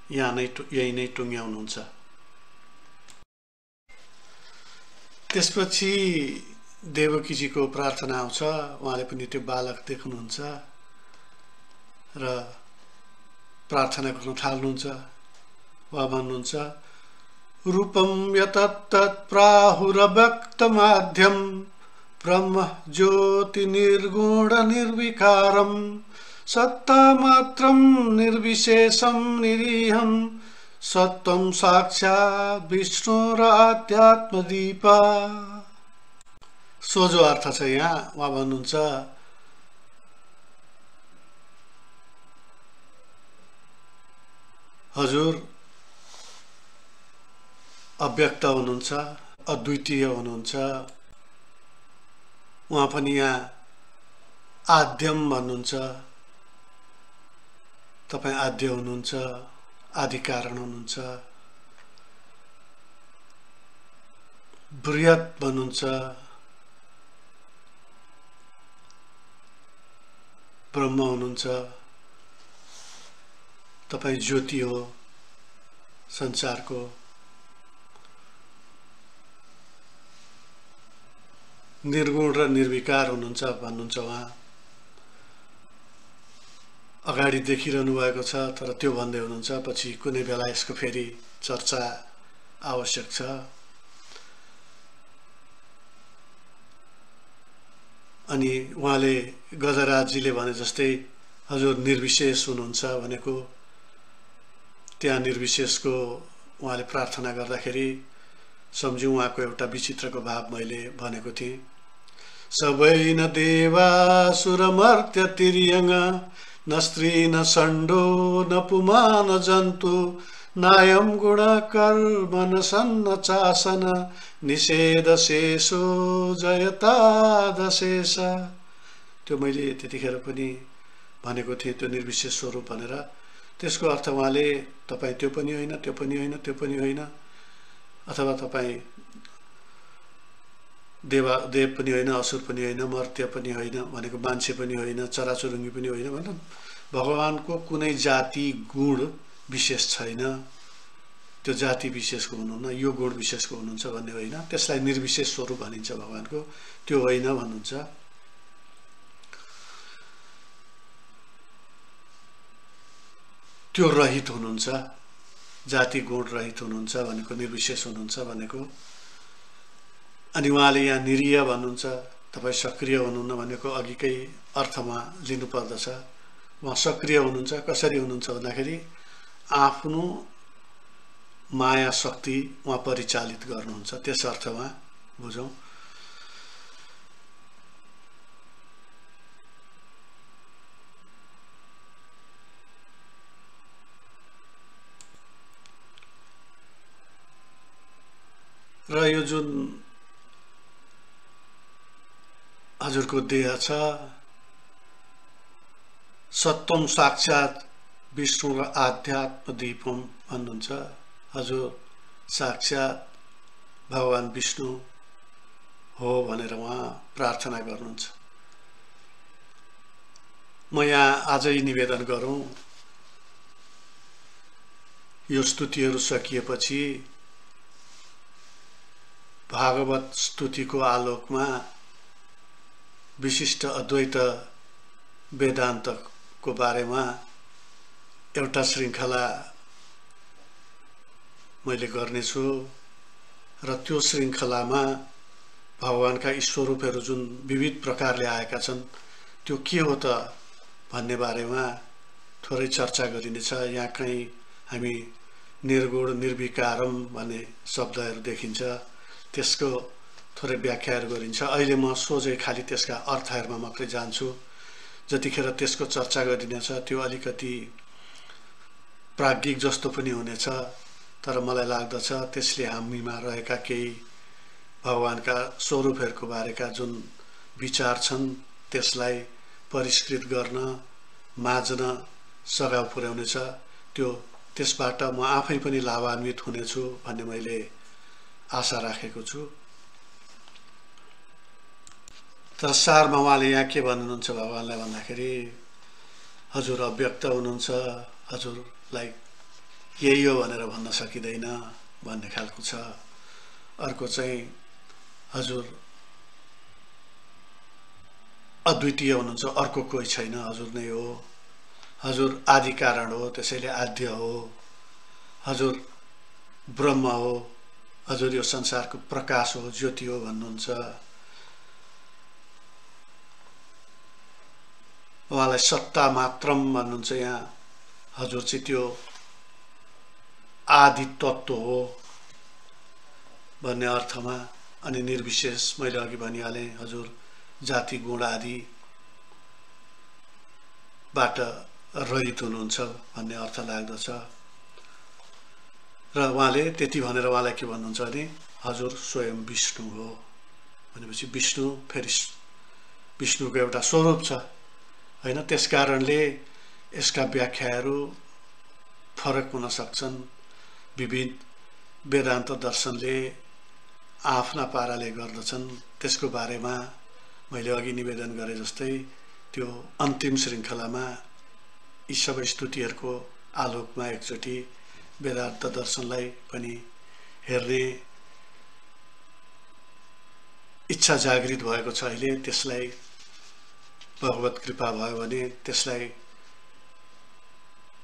यही नै टुङ्ग्याउनुहुन्छ। त्यसपछि देवकीजीको प्रार्थना आउँछ। उहाँले पनि त्यो बालक देख्नुहुन्छ र प्रार्थना गर्न थाल्नुहुन्छ। उहाँ भन्नुहुन्छ, रूपम यतत्तत् प्राहुरव्यक्तमाध्यम ब्रह्म ज्योति निर्गुण निर्विकारम सत्तामात्रं निर्विशेषं निरीहं सत्वं साक्षात् विष्णुराध्यात्मदीप। सोझो अर्थ छ यहाँ। उहाँ भन्नुहुन्छ, हजुर अव्यक्त हुनुहुन्छ, अद्वितीय हुनुहुन्छ। उहाँ पनि यहाँ आद्यम भन्नुहुन्छ, तपाईं आद्य हुनुहुन्छ, आदि कारण हुनुहुन्छ। बृहत भन्नुहुन्छ, ब्रह्म हुनुहुन्छ, तपाईं ज्योति हो संसारको। निर्गुण र निर्विकार हुनुहुन्छ भन्नुहुन्छ उहाँ। अगाडि देखिरहनु भएको छ, तर त्यो भन्दै हुनुहुन्छ पछि कुनै बेला यसको फेरि चर्चा आवश्यक छ। अनि उहाँले गजराजजीले भने जस्तै हजुर निर्विशेष हुनुहुन्छ भनेको, त्यहाँ निर्विशेषको उहाँले प्रार्थना गर्दाखेरि सम्झ्यौँ उहाँको एउटा विचित्रको भाव मैले भनेको थिएँ। सबै न देवासुरमर्त्य तिर्यङ न स्त्री न षण्डो न पुमा न जन्तु नायम गुण कर्म न सन्न चासन निषेध शेषो जयतादशेष। त्यो मैले त्यतिखेर पनि भनेको थिएँ, त्यो निर्विशेष स्वरूप भनेर। त्यसको अर्थ उहाँले तपाईँ त्यो पनि होइन, त्यो पनि होइन, त्यो पनि होइन, अथवा तपाईँ देव पनि होइन, असुर पनि होइन, मर्त्य पनि होइन भनेको मान्छे पनि होइन, चराचुरुङ्गी पनि होइन भनेर भगवानको कुनै जाति गुण विशेष छैन। त्यो जाति विशेषको हुनुहुन्न, यो गुण विशेषको हुनुहुन्छ भन्ने होइन। त्यसलाई निर्विशेष स्वरूप भनिन्छ भगवानको, त्यो होइन भन्नुहुन्छ। त्यो रहित हुनुहुन्छ, जाति गुण रहित हुनुहुन्छ भनेको, निर्विशेष हुनुहुन्छ भनेको। अनि उहाँले यहाँ निरीह भन्नुहुन्छ, तपाईँ सक्रिय हुनुहुन्न भनेको अघिकै अर्थमा लिनु पर्दछ। उहाँ सक्रिय हुनुहुन्छ, कसरी हुनुहुन्छ भन्दाखेरि आफ्नो माया शक्ति उहाँ परिचालित गर्नुहुन्छ, त्यस अर्थमा बुझौँ। र यो जुन हजुरको देह छ, सत्वम साक्षात् विष्णु र आध्यात्म दीपम भन्नुहुन्छ। हजुर साक्षात् भगवान विष्णु हो भनेर उहाँ प्रार्थना गर्नुहुन्छ। म यहाँ आजै निवेदन गरौँ, यो स्तुतिहरू सकिएपछि भागवत स्तुतिको आलोकमा विशिष्ट अद्वैत वेदान्तको बारेमा एउटा श्रृङ्खला मैले गर्नेछु र त्यो श्रृङ्खलामा भगवानका स्वरूपहरू जुन विविध प्रकारले आएका छन् त्यो के हो त भन्ने बारेमा थोरै चर्चा गरिनेछ। यहाँ कहीँ हामी निर्गुण निर्विकारम भन्ने शब्दहरू देखिन्छ, त्यसको थोरै व्याख्याहरू गरिन्छ। अहिले म सोझै खालि त्यसका अर्थहरूमा मात्रै जान्छु। जतिखेर त्यसको चर्चा गरिनेछ त्यो अलिकति प्राज्ञिक जस्तो पनि हुनेछ, तर मलाई लाग्दछ त्यसले हामीमा रहेका केही भगवानका स्वरूपहरूको बारेका जुन विचार छन् त्यसलाई परिष्कृत गर्न, माझ्न सघाउ पुर्याउनेछ। त्यसबाट म आफै पनि लाभान्वित हुनेछु भन्ने मैले आशा राखेको छु। तर सारमा उहाँले यहाँ के भन्नुहुन्छ भगवानलाई भन्दाखेरि, हजुर अव्यक्त हुनुहुन्छ, हजुरलाई यही हो भनेर भन्न सकिँदैन भन्ने खालको छ। अर्को चाहिँ हजुर अद्वितीय हुनुहुन्छ, अर्को कोही छैन, हजुर नै हो, हजुर आदि कारण हो, त्यसैले आद्य हो, हजुर ब्रह्म हो, हजुर यो संसारको प्रकाश हो, ज्योति हो भन्नुहुन्छ। उहाँलाई सत्ता मात्रम भन्नुहुन्छ यहाँ, हजुर चाहिँ त्यो आदि तत्त्व हो भन्ने अर्थमा। अनि निर्विशेष मैले अघि भनिहालेँ, हजुर जाति गुण आदिबाट रहित हुनुहुन्छ भन्ने अर्थ लाग्दछ। र उहाँले त्यति भनेर उहाँलाई के भन्नुहुन्छ भने हजुर स्वयं विष्णु हो भनेपछि विष्णु फेरि विष्णुको एउटा स्वरूप छ हैन। त्यसकारणले यसका व्याख्याहरू फरक हुन सक्छन्। विविध वेदान्त दर्शनले आफ्ना पाराले गर्दछन्। त्यसको बारेमा मैले अघि निवेदन गरे जस्तै त्यो अन्तिम श्रृङ्खलामा यी सबै स्तुतिहरूको आलोकमा एकचोटि वेदान्त दर्शनलाई पनि हेर्ने इच्छा जागृत भएको छ अहिले। त्यसलाई भगवत कृपा भयो भने त्यसलाई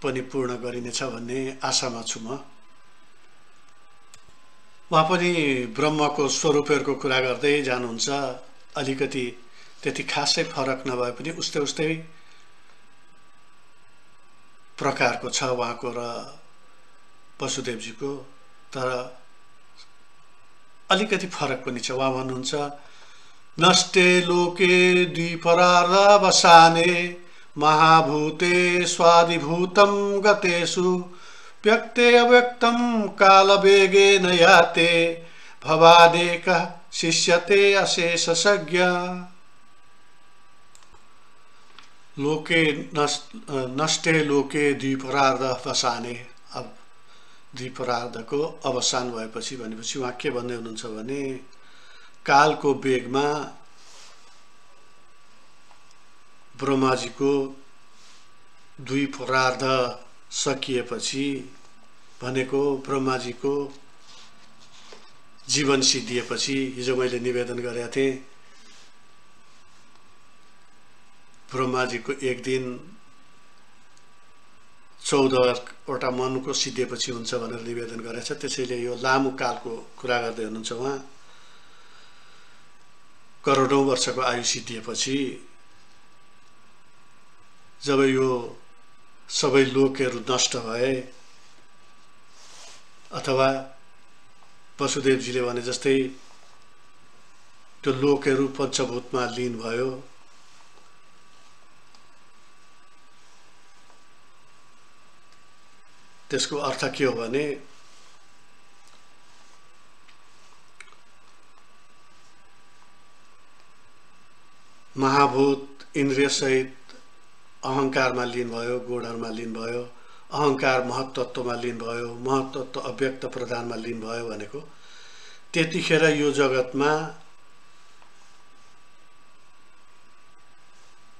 पनि पूर्ण गरिनेछ भन्ने आशामा छु म। उहाँ पनि ब्रह्मको स्वरूपहरूको कुरा गर्दै जानुहुन्छ। अलिकति त्यति खासै फरक नभए पनि उस्तै उस्तै प्रकारको छ उहाँको र वसुदेवजीको, तर अलिकति फरक पनि छ। उहाँ भन्नुहुन्छ नष्टे लोके द्विपरार्धवसाने महाभूते स्वादिभूतं गतेषु व्यक्ते अव्यक्तं कालवेगेन याते भवादेकः शिष्यते अशेषज्ञ। लोके नष्टे लोके द्विपरार्धवसाने, अब द्विपरार्धको अवसान भएपछि भनेपछि उहाँ के भन्दै हुनुहुन्छ भने कालको वेगमा ब्रह्माजीको द्विपरार्ध सकिएपछि भनेको ब्रह्माजीको जीवन सिद्धिएपछि, हिजो मैले निवेदन गरेका थिएँ ब्रह्माजीको एक दिन 14वटा मनको सिद्धिएपछि हुन्छ भनेर निवेदन गरेछ। त्यसैले यो लामो कालको कुरा गर्दै हुनुहुन्छ उहाँ। करोडौं वर्षको आयु सिद्धिएपछि जब यो सबै लोकहरू नष्ट भए, अथवा वसुदेवजीले भने जस्तै त्यो लोकहरू पञ्चभूतमा लीन भयो, त्यसको अर्थ के हो भने महाभूत इन्द्रिय सहित अहंकारमा लीन भयो, गुणहरुमा लीन भयो, अहंकार महत्त्वमा लीन भयो, महत्त्व अव्यक्त प्रधानमा लीन भयो भनेको त्यतिखेर यो जगतमा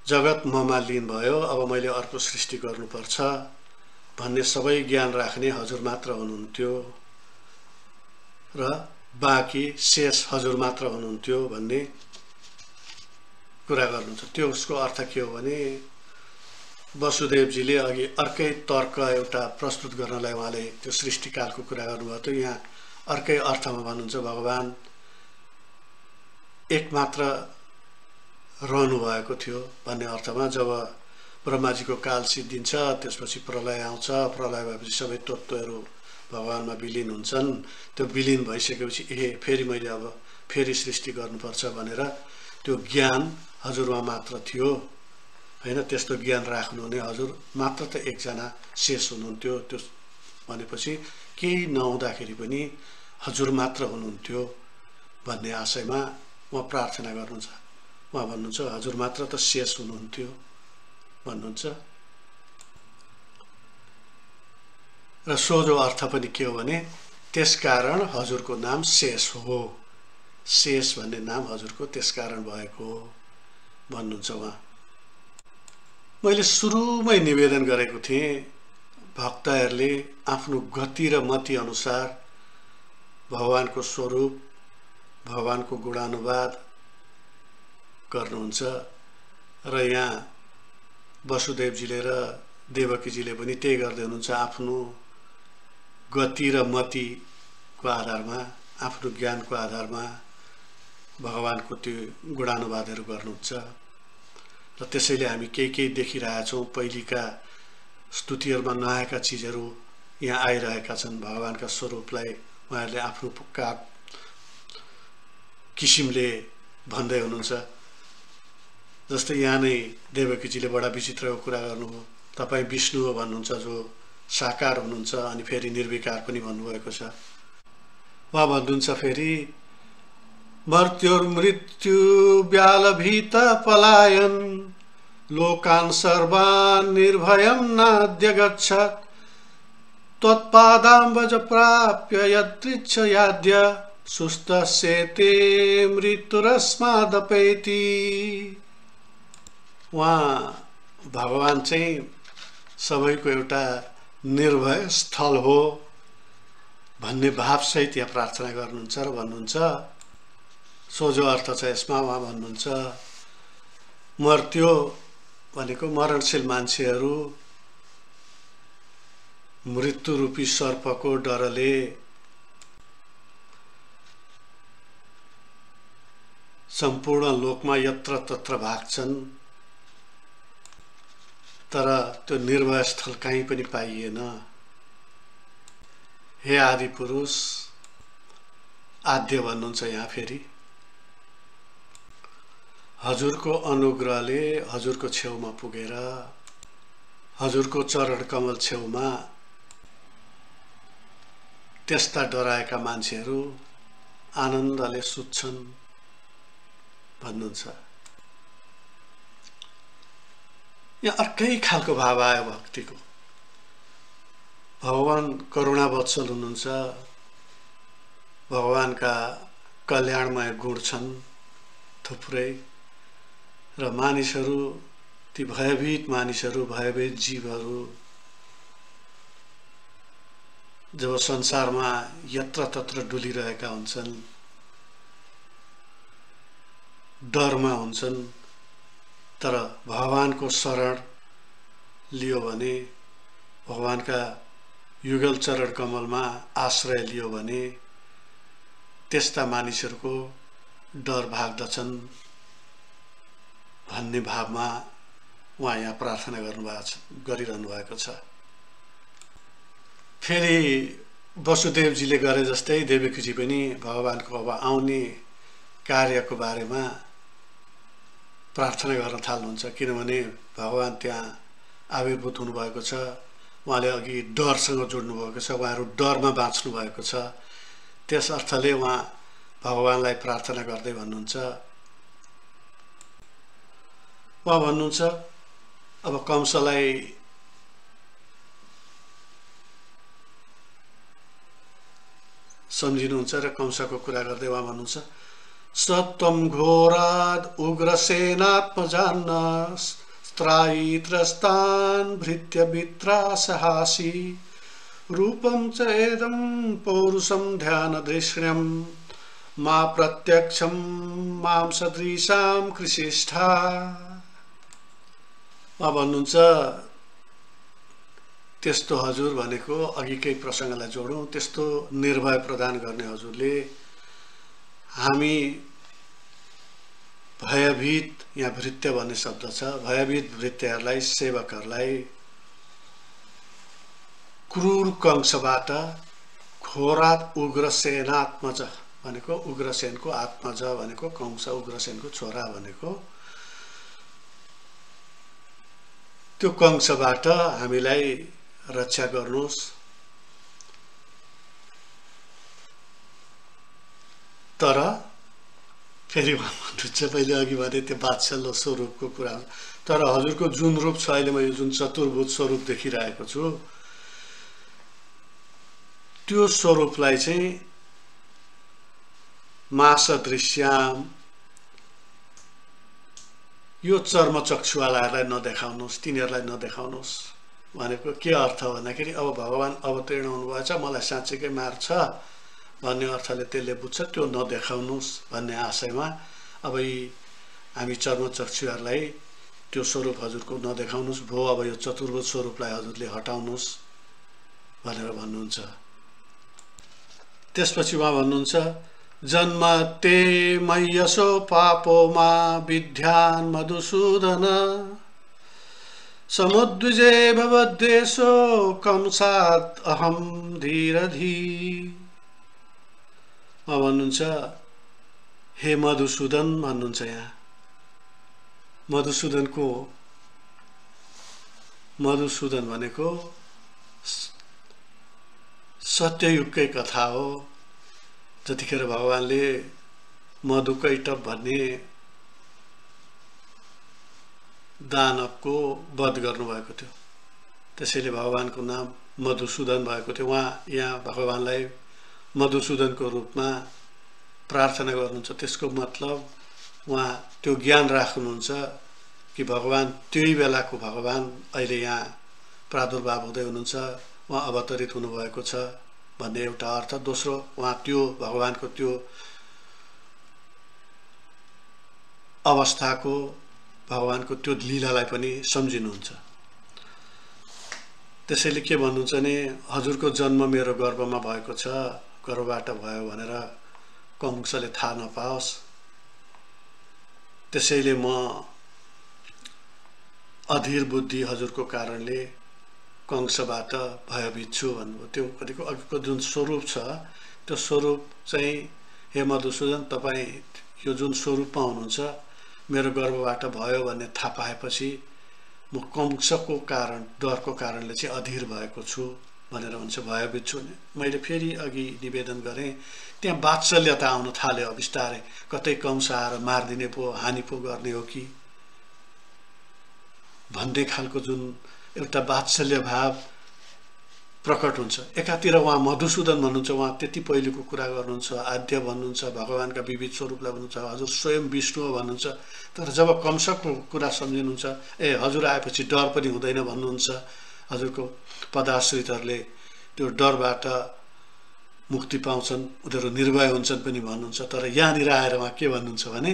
जगत ममा लीन भयो, अब मैले अर्को सृष्टि गर्नुपर्छ भन्ने सबै ज्ञान राख्ने हजुर मात्र हुनुहुन्थ्यो र बाँकी शेष हजुर मात्र हुनुहुन्थ्यो भन्ने कुरा गर्नुहुन्छ। त्यो उसको अर्थ के हो भने वसुदेवजीले अघि अर्कै तर्क एउटा प्रस्तुत गर्नलाई उहाँले त्यो सृष्टिकालको कुरा गर्नुभयो। त्यो यहाँ अर्कै अर्थमा भन्नुहुन्छ भगवान एकमात्र रहनु भएको थियो भन्ने अर्थमा। जब ब्रह्माजीको काल सिद्धिन्छ त्यसपछि प्रलय आउँछ, प्रलय भएपछि सबै तत्त्वहरू भगवानमा विलीन हुन्छन्। त्यो विलीन भइसकेपछि फेरि मैले अब फेरि सृष्टि गर्नुपर्छ भनेर त्यो ज्ञान हजुरमा मात्र थियो हैन। त्यस्तो ज्ञान राख्नुहुने हजुर मात्र त एकजना शेष हुनुहुन्थ्यो। त्यो भनेपछि केही नहुँदाखेरि पनि हजुर मात्र हुनुहुन्थ्यो भन्ने आशयमा उहाँ प्रार्थना गर्नुहुन्छ। उहाँ भन्नुहुन्छ हजुर मात्र त शेष हुनुहुन्थ्यो भन्नुहुन्छ। र सोझो अर्थ पनि के हो भने त्यसकारण हजुरको नाम शेष हो। शेष भन्ने नाम हजुरको त्यसकारण भएको हो भन्नुहुन्छ उहाँ। मैले सुरुमै निवेदन गरेको थिएँ भक्तहरूले आफ्नो गति र मति अनुसार भगवानको स्वरूप भगवानको गुणानुवाद गर्नुहुन्छ र यहाँ वसुदेवजीले र देवकीजीले पनि त्यही गर्दै हुनुहुन्छ। आफ्नो गति र मतिको आधारमा आफ्नो ज्ञानको आधारमा भगवानको त्यो गुणानुवादहरू गर्नुहुन्छ र त्यसैले हामी केही देखिरहेका छौँ। पहिलेका स्तुतिहरूमा नआएका चिजहरू यहाँ आइरहेका छन्। भगवानका स्वरूपलाई उहाँहरूले आफ्नो किसिमले भन्दै हुनुहुन्छ। जस्तै यहाँ नै देवकीजीले बडा विचित्रको कुरा गर्नुभयो। तपाईँ विष्णु हो भन्नुहुन्छ जो साकार हुनुहुन्छ अनि फेरि निर्विकार पनि भन्नुभएको छ। उहाँ भन्नुहुन्छ फेरि मर्त्योर्मृत्यु व्यालभीत पलायन लोकान् सर्वान् निर्भयं नाद्य गच्छत् त्वत्पादाम्बज प्राप्य यदृच्छ याद्य सुस्तस्येते मृत्युरस्मादपेति। उहाँ भगवान चाहिँ सबैको एउटा निर्भय स्थल हो भन्ने भावसहित यहाँ प्रार्थना गर्नुहुन्छ र भन्नुहुन्छ। सोझो अर्थ छ यसमा। उहाँ भन्नुहुन्छ मर्त्यो भनेको मरणशील मान्छेहरू मृत्यु रूपी सर्पको डरले सम्पूर्ण लोकमा यत्र तत्र भाग्छन् तर त्यो निर्भय स्थल कहीँ पनि पाइएन। हे आदि पुरुष आद्य भन्नुहुन्छ यहाँ फेरि। हजुरको अनुग्रहले हजुरको छेउमा पुगेर हजुरको चरण कमल छेउमा त्यस्ता डराएका मान्छेहरू आनन्दले सुत्छन् भन्नुहुन्छ। यहाँ अर्कै खालको भाव आयो भक्तिको। भगवान करुणावत्सल हुनुहुन्छ। भगवानका कल्याणमय गुण छन् थुप्रै र मानिसहरू ती भयभीत मानिसहरू भयभीत जीवहरू जब संसारमा यत्र तत्र डुलिरहेका हुन्छन् डरमा हुन्छन् तर भगवानको शरण लियो भने भगवानका युगल चरण कमलमा आश्रय लियो भने त्यस्ता मानिसहरूको डर भाग्दछन् भन्ने भावमा उहाँ यहाँ प्रार्थना गरिरहनु भएको छ। फेरि वसुदेवजीले गरे जस्तै देवकीजी पनि भगवानको अब आउने कार्यको बारेमा प्रार्थना गर्न थाल्नुहुन्छ। किनभने भगवान त्यहाँ आविर्भूत हुनुभएको छ। उहाँले अघि डरसँग जोड्नु भएको छ। उहाँहरू डरमा बाँच्नु भएको छ। त्यस अर्थले उहाँ भगवानलाई प्रार्थना गर्दै भन्नुहुन्छ। उहाँ भन्नुहुन्छ अब कंसलाई सम्झिनुहुन्छ र कंसको कुरा गर्दै उहाँ भन्नुहुन्छ सत्वं घोराद उग्रसेनात्मजान्न स्त्रायित्रस्तान् भृत्य वित्रासहासी रूपं च एदं पौरुषं ध्यानदृश्यं मा प्रत्यक्षं मां सदृशां कृषिष्ठा। उहाँ भन्नुहुन्छ त्यस्तो हजुर भनेको अघिकै प्रसङ्गलाई जोडौँ त्यस्तो निर्भय प्रदान गर्ने हजुरले हामी भयभीत यहाँ भृत्य भन्ने शब्द छ भयभीत भृत्यहरूलाई सेवकहरूलाई क्रूर कंसबाट घोरात उग्रसेनात्मज भनेको उग्रसेनको आत्मज भनेको कंस उग्रसेनको छोरा भनेको त्यो कंसबाट हामीलाई रक्षा गर्नुस्। तर फेरि भन्नुहुन्छ पहिले अघि भने त्यो वात्सल्य स्वरूपको कुरा, तर हजुरको जुन रूप छ अहिले मैले जुन चतुर्भुज स्वरूप देखिरहेको छु त्यो स्वरूपलाई चाहिँ मासदृश्याम यो चर्मचक्षुवालाहरूलाई नदेखाउनुहोस्, तिनीहरूलाई नदेखाउनुहोस् भनेको के अर्थ भन्दाखेरि अब भगवान अवतीर्ण हुनुभएछ मलाई साँच्चैकै मार्छ भन्ने अर्थले त्यसले बुझ्छ, त्यो नदेखाउनुहोस् भन्ने आशयमा अब यी हामी चर्मचक्षुहरूलाई त्यो स्वरूप हजुरको नदेखाउनुहोस् भो, अब यो चतुर्भुज स्वरूपलाई हजुरले हटाउनुहोस् भनेर भन्नुहुन्छ। त्यसपछि उहाँ भन्नुहुन्छ जन्म ते मय्यसो पापो मा विद्यान मधुसूदन समुद्विजे भवद्वेषो कंसात् अहम धीरधी। भन्नुहुन्छ हे मधुसूदन भन्नुहुन्छ। यहाँ मधुसूदन भनेको सत्ययुगकै कथा हो। जतिखेर भगवानले मधुकैटभ भन्ने दानवको वध गर्नुभएको थियो, त्यसैले भगवानको नाम मधुसूदन भएको थियो। उहाँ यहाँ भगवानलाई मधुसूदनको रूपमा प्रार्थना गर्नुहुन्छ। त्यसको मतलब उहाँ त्यो ज्ञान राख्नुहुन्छ कि भगवान त्यही बेलाको भगवान अहिले यहाँ प्रादुर्भाव हुँदै हुनुहुन्छ, उहाँ अवतरित हुनुभएको छ भन्ने एउटा अर्थ। दोस्रो उहाँ त्यो भगवानको त्यो अवस्थाको भगवानको त्यो लीलालाई पनि सम्झिनुहुन्छ। त्यसैले के भन्नुहुन्छ भने हजुरको जन्म मेरो गर्भमा भएको छ, गर्भबाट भयो भनेर कंसले थाहा नपाओस्, त्यसैले म अधीर बुद्धि हजुरको कारणले कंसबाट भयभीत छु भन्नुभयो। त्यो कतिको अघिको जुन स्वरूप छ त्यो स्वरूप चाहिँ हे मधुसूदन तपाईँ यो जुन स्वरूपमा हुनुहुन्छ मेरो गर्भबाट भयो भन्ने थाहा पाएपछि म कंसको कारण डरको कारणले चाहिँ अधीर भएको छु भनेर भन्छ, भयभीत छु। मैले फेरि अघि निवेदन गरेँ त्यहाँ वात्सल्यता आउन थाल्यो बिस्तारै, कतै कंस आएर मारिदिने पो हानि पो गर्ने हो कि भन्ने खालको जुन एउटा वात्सल्य भाव प्रकट हुन्छ। एकातिर उहाँ मधुसूदन भन्नुहुन्छ, उहाँ त्यति पहिलेको कुरा गर्नुहुन्छ, आद्य भन्नुहुन्छ, भगवानका विविध स्वरूपलाई भन्नुहुन्छ, हजुर स्वयं विष्णु हो भन्नुहुन्छ। तर जब कंसको कुरा सम्झिनुहुन्छ ए हजुर आएपछि डर पनि हुँदैन भन्नुहुन्छ, हजुरको पदाश्रितहरूले त्यो डरबाट मुक्ति पाउँछन्, उनीहरू निर्भय हुन्छन् पनि भन्नुहुन्छ। तर यहाँनिर आएर उहाँ के भन्नुहुन्छ भने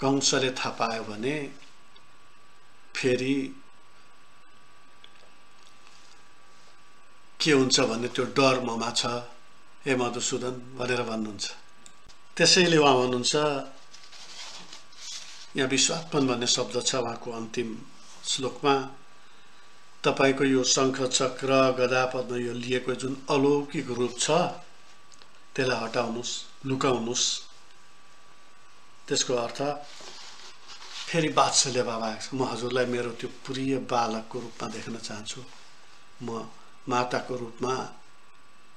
कंसले थाहा पायो भने फेरि के हुन्छ भन्ने त्यो डर ममा छ हे मधुसूदन भनेर भन्नुहुन्छ। त्यसैले उहाँ भन्नुहुन्छ यहाँ विश्वात्मन भन्ने शब्द छ उहाँको अन्तिम श्लोकमा, तपाईको यो शङ्ख चक्र गदा पद्म यो लिएको जुन अलौकिक रूप छ त्यसलाई हटाउनुहोस्, लुकाउनुहोस्। त्यसको अर्थ फेरि वात्सल्य भाव आएको छ, म हजुरलाई मेरो त्यो प्रिय बालकको रूपमा देख्न चाहन्छु। म माताको रूपमा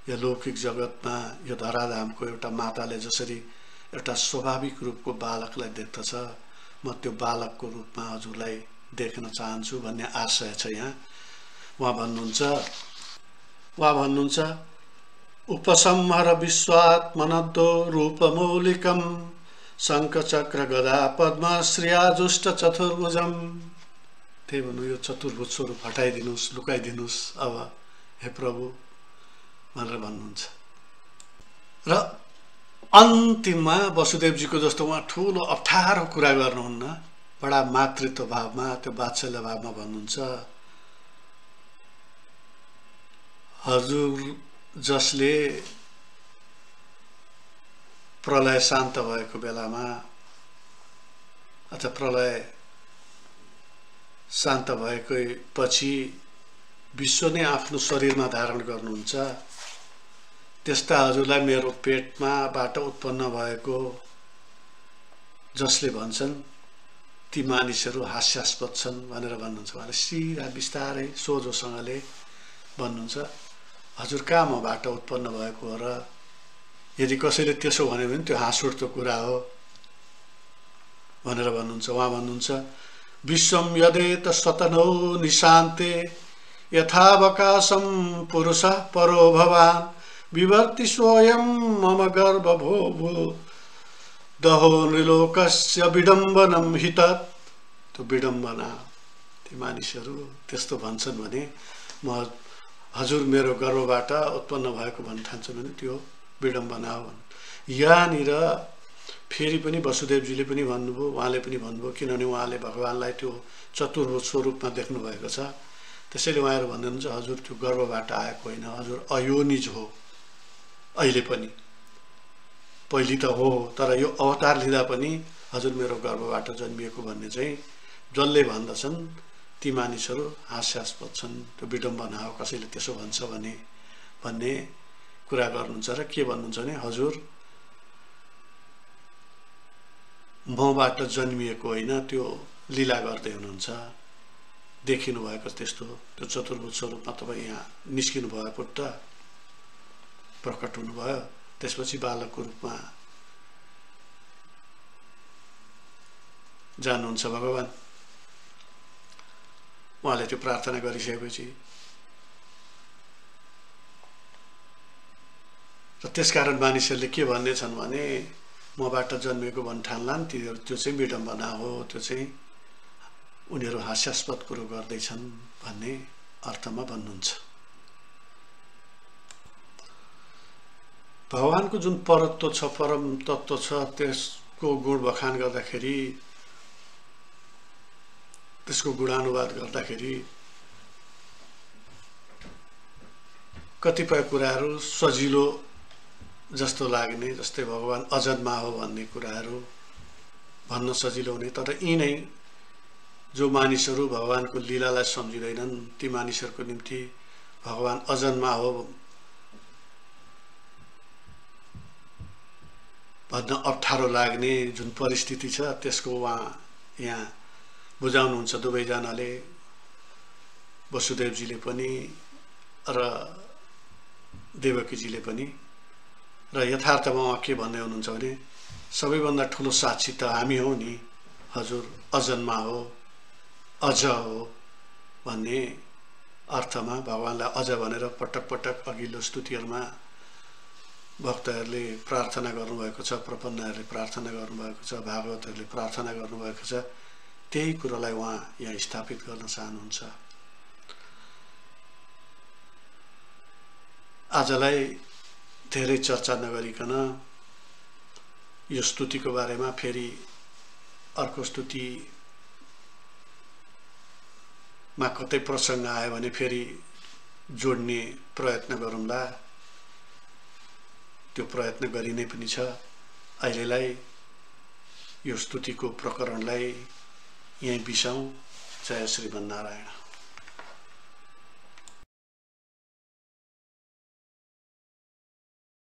यो लौकिक जगतमा यो धराधामको एउटा माताले जसरी एउटा स्वाभाविक रूपको बालकलाई देख्दछ म त्यो बालकको रूपमा हजुरलाई देख्न चाहन्छु भन्ने आशय छ। यहाँ उहाँ भन्नुहुन्छ उपसंहार विश्वात्मनद्दो रूपमौलिकम शङ्ख चक्र गदा पद्म श्रियाजुष्ट चतुर्भुजम। त्यही भन्नु यो चतुर्भुज स्वरूप हटाइदिनुहोस्, लुकाइदिनुहोस् अब हे प्रभु भनेर भन्नुहुन्छ। र अन्तिममा वसुदेवजीको जस्तो उहाँ ठुलो अप्ठ्यारो कुरा गर्नुहुन्न, बडा मातृत्व भावमा त्यो वात्सल्य भावमा भन्नुहुन्छ हजुर जसले प्रलय शान्त भएको बेलामा अथवा प्रलय शान्त भएकै पछि विश्व नै आफ्नो शरीरमा धारण गर्नुहुन्छ, त्यस्ता हजुरलाई मेरो पेटमाबाट उत्पन्न भएको जसले भन्छन् ती मानिसहरू हास्यास्पद छन् भनेर भन्नुहुन्छ। उहाँले सिधा बिस्तारै सोझोसँगले भन्नुहुन्छ, हजुर कहाँ मबाट उत्पन्न भएको हो र? यदि कसैले त्यसो भन्यो भने त्यो हाँस उठ्दो कुरा हो भनेर भन्नुहुन्छ। उहाँ भन्नुहुन्छ, विश्वम यदेत सतनौ निशान्ते यथावकाशम पुरुषः परो भवान् विवर्ति स्वयं मम गर्भभो दहो नृलोकस्य विडम्बनम हितत्। त्यो विडम्बना, ती मानिसहरू त्यस्तो भन्छन् भने म हजुर मेरो गर्भबाट उत्पन्न भएको भन्न ठान्छन् भने त्यो विडम्बना हो। यहाँनिर फेरि पनि वसुदेवजीले पनि भन्नुभयो, उहाँले पनि भन्नुभयो, किनभने उहाँले भगवानलाई त्यो चतुर्भुज स्वरूपमा देख्नु भएको छ। त्यसैले उहाँहरू भन्नुहुन्छ, हजुर त्यो गर्भबाट आएको होइन, हजुर अयोनिज हो। अहिले पनि पहिले त हो, तर यो अवतार लिँदा पनि हजुर मेरो गर्भबाट जन्मिएको भन्ने चाहिँ जसले भन्दछन् ती मानिसहरू हास्यास्पद छन्, त्यो विडम्बना हो, कसैले त्यसो भन्छ भने भन्ने कुरा गर्नुहुन्छ। र के भन्नुहुन्छ भने हजुर मबाट जन्मिएको होइन, त्यो लीला गर्दै हुनुहुन्छ, देखिनु भएको त्यस्तो त्यो चतुर्भुज स्वरूपमा तपाईँ यहाँ निस्किनु भयो, पुट्ट प्रकट हुनुभयो, त्यसपछि बालकको रूपमा जानुहुन्छ भगवान। उहाँले त्यो प्रार्थना गरिसकेपछि र त्यसकारण मानिसहरूले के भन्नेछन् भने मबाट जन्मेको भन्न ठान्लान्, त्यो चाहिँ विडम्बना हो, त्यो चाहिँ उनीहरू हास्यास्पद कुरो गर्दैछन् भन्ने अर्थमा भन्नुहुन्छ। भगवानको जुन परत्व छ, परम तत्व छ, त्यसको गुण बखान गर्दाखेरि, त्यसको गुणानुवाद गर्दाखेरि कतिपय कुराहरू सजिलो जस्तो लाग्ने, जस्तै भगवान अजन्मा हो भन्ने कुराहरू भन्न सजिलो हुने, तर यिनै जो मानिसहरू भगवानको लीलालाई सम्झिँदैनन् ती मानिसहरूको निम्ति भगवान अजन्मा हो भन्न अप्ठ्यारो लाग्ने जुन परिस्थिति छ, त्यसको उहाँ यहाँ बुझाउनुहुन्छ दुवैजनाले, वसुदेवजीले पनि र देवकीजीले पनि। र यथार्थमा उहाँ के भन्दै हुनुहुन्छ भने सबैभन्दा ठुलो साक्षी त हामी हौ नि, हजुर अजन्मा हो, अज हो भन्ने अर्थमा भगवानलाई अज भनेर पटक पटक अघिल्लो स्तुतिहरूमा भक्तहरूले प्रार्थना गर्नुभएको छ, प्रपन्नहरूले प्रार्थना गर्नुभएको छ, भागवतहरूले प्रार्थना गर्नुभएको छ। त्यही कुरोलाई उहाँ यहाँ स्थापित गर्न चाहनुहुन्छ। आजलाई धेरै चर्चा नगरिकन यो स्तुतिको बारेमा फेरि अर्को स्तुतिमा कतै प्रसङ्ग आयो भने फेरि जोड्ने प्रयत्न गरौँला। त्यो प्रयत्न गरिने पनि छ। अहिलेलाई यो स्तुतिको प्रकरणलाई यहीँ बिसाउँ। जय श्रीमन्नारायण।